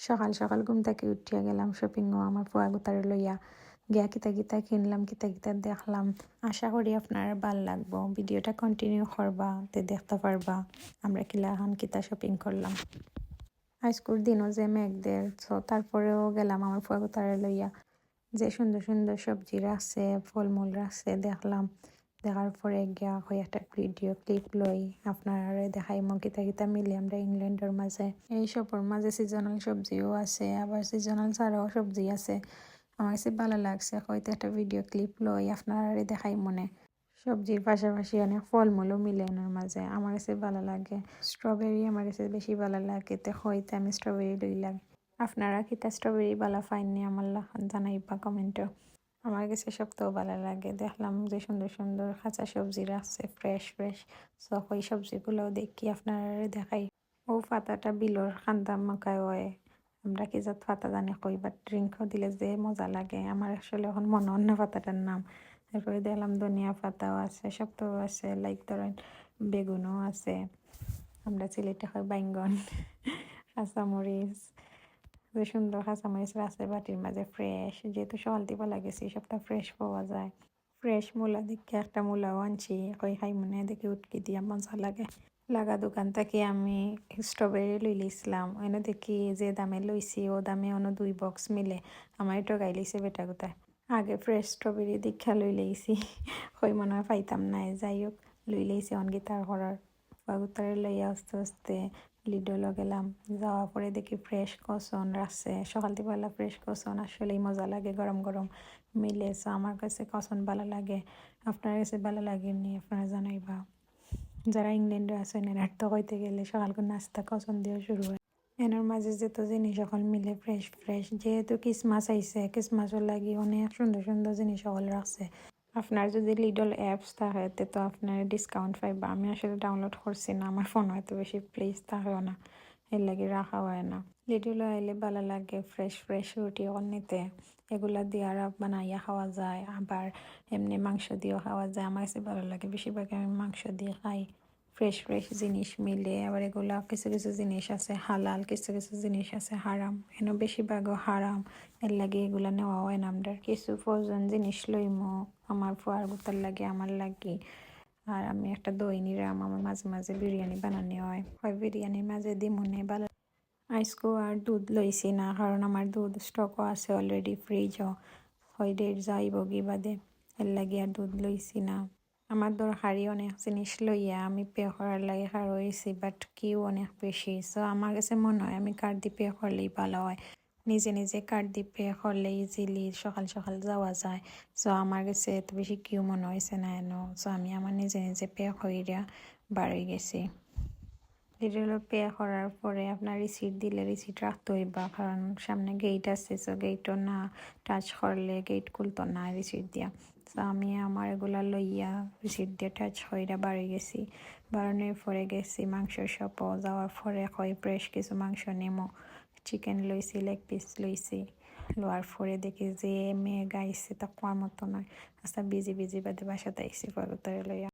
সকাল সকাল ঘুম থেকে উঠিয়া গেলাম শপিংও আমার ফুয়া গুতারে লইয়া গিয়া কিতা কিতা কিনলাম কিতা কিতা দেখলাম। আশা করি আপনার ভাল লাগবো, ভিডিওটা কন্টিনিউ করবা তে দেখতে পারবা আমরা কিলা এখন কিতা শপিং করলাম। আজকুর দিনও যে মেঘদের তারপরেও গেলাম আমার ফুয়া গুতারে লইয়া, যে সুন্দর সুন্দর সবজি রাখছে ফলমূল রাখছে দেখলাম। দেখার পরে গিয়া হয়ে একটা ভিডিও ক্লিপ লই আপনারা দেখাই কিতা কিতা মিলে আমরা ইংল্যান্ডের মাঝে। এই সবর মাঝে সিজনাল সবজিও আছে, আবার সিজনাল ছাড়াও সবজি আছে। আমার কাছে ভালো লাগছে, হয়তো একটা ভিডিও ক্লিপ লই আপনারা দেখাই মনে। সবজির পাশাপাশি অনেক ফলমূলও মিলে এর মাঝে, আমার কাছে ভালো লাগে। স্ট্রবেরি আমার কাছে বেশি ভালো লাগে, তো হয়তো আমি স্ট্রবেরি লইলাম। আপনারা কিতা স্ট্রবেরি ভালো পাইনি আমার জানাইবা কমেন্টে। আমার কাছে সবথেকে ভালো লাগে, দেখলাম যে সুন্দর সুন্দর কাঁচা সবজি রাখছে ফ্রেশ ফ্রেশ। সো ওই সবজিগুলোও দেখি আপনারা দেখাই। ও পাতাটা বিলর খান্দা মাখায় হয়, আমরা কি যাত পাতা জানি কই, বাট ড্রিঙ্কও দিলে যে মজা লাগে। আমার আসলে এখন মনে হয় না পাতাটার নাম। তারপরে দেখলাম ধনিয়া পাতাও আছে, সবথেকে আছে, লাইক ধরেন বেগুনও আছে, আমরা সিলেটে হয় বাইঙ্গন, কাঁচামরিচ, যে সুন্দর কাঁচামরিচ আছে বাটির মাঝে ফ্রেশ, যেহেতু সকাল দিবা লাগেছি সবটা ফ্রেশ পাওয়া যায়। ফ্রেশ মূলা দেখে একটা মূলাও আনছি, কই খাই মনে দেখে উটকি দিয়া মজা লাগে। লাগা দোকান থেকে আমি স্ট্রবেরি লই লিছিলাম, এনে দেখি যে দামে লইছি ও দামে অন্য 2 বক্স মিলে আমার এটা গাই লিছে বেটা কোথায়। আগে ফ্রেশ স্ট্রবেরি দীক্ষা লই লইছি, কই মনে হয় পাইতাম না, যাই হোক লই লইছি অনগিতার করার। বাগুতারে লইয়া আস্তে আস্তে লিডলও গেলাম, যাওয়ার পরে দেখি ফ্রেশ কসন রাখছে। সকালবেলা ফ্রেশ কসন আসলেই মজা লাগে, গরম গরম মিলে। সো আমার কাছে কসন ভালো লাগে, আপনার কাছে ভালো লাগেনি আপনারা জানাইবা। যারা ইংল্যান্ডে আছেন এনার তো হইতে গেলে সকালকে নাস্তা কসন দিয়ে শুরু হয়। এনার মাঝে যেত জিনিস সকল মিলে ফ্রেশ ফ্রেশ, যেহেতু ক্রিসমাস আইছে ক্রিসমাসও লাগি অনেক সুন্দর সুন্দর জিনিস সকল রাখছে। আপনার যদি লিডল অ্যাপস থাকে তো আপনার ডিসকাউন্ট পাইবা। আমি আসলে ডাউনলোড করছি না, আমার ফোন হয়তো বেশি প্লেস থাকেও না, এর লাগে রাখা হয় না। লিডল আইলে ভালো লাগে ফ্রেশ ফ্রেশ রুটি অল নিতে, এগুলা দিয়ে আর বানাইয়া খাওয়া যায়, আবার এমনি মাংস দিয়েও খাওয়া যায়। আমার কাছে ভালো লাগে, বেশিরভাগ আমি মাংস দিয়ে খাই। ফ্রেশ ফ্রেশ জিনিস মিলে, আবার এগুলা কিছু কিছু জিনিস আছে হালাল, কিছু কিছু জিনিস আছে হারাম, এনে বেশিরভাগও হারাম, এর লাগে এগুলা নেওয়া হয় না। আমরা কিছু প্রয়োজন জিনিস লইমো আমার ফুয়ার গুতার লাগে আমার লাগে। আর আমি একটা দই নিরাম, আমার মাঝে মাঝে বিরিয়ানি বানানো হয়, বিরিয়ানির মাঝে দিমনে ভালো। আইসকো আর দুধ লইছি না, কারণ আমার দুধ স্টকও আছে অলরেডি ফ্রিজও, হয় ডেট যাইব কি বাদে, এর লাগে আর দুধ লইছি না। আমার দরকারি অনেক জিনিস লইয়া আমি পে করার লাগে খার হয়েছি, বাট কিউ অনেক বেশি। সো আমার কাছে মনে হয় আমি কার্ড দিয়ে পে করলেই ভালো হয়, নিজে নিজে কার্ড দিয়ে পে করলে ইজিলি সকাল সকাল যাওয়া যায়। সো আমার কাছে এত বেশি কিউ মনে হয়েছে না এনো, সো আমি আমার নিজে নিজে পে কইরা বাড়ি গেছি। ডিটেল পে করার পরে আপনার রিসিট দিলে রিসিট রাখতে হইবা, কারণ সামনে গেট আছে, সো গেটও না টাচ করলে গেট খুলতো না রিসিট দিয়া। সো আমি আমার এগুলা লইয়া রিসিট দিয়ে টাচ কইরা বাড়ি গেছি। বাড়ানোর পরে গেছি মাংস শপও, যাওয়ার পরে কই ফ্রেশ কিছু মাংস নেমো, চিকেন লইছি, লেগ পিস লইছি। লোয়ার পরে দেখি যে মেয়ে গাইছে তা কোয়ার মতো নয়, আচ্ছা বিজি বিজি বাদে বাসাতে আইসি পরে লইয়া।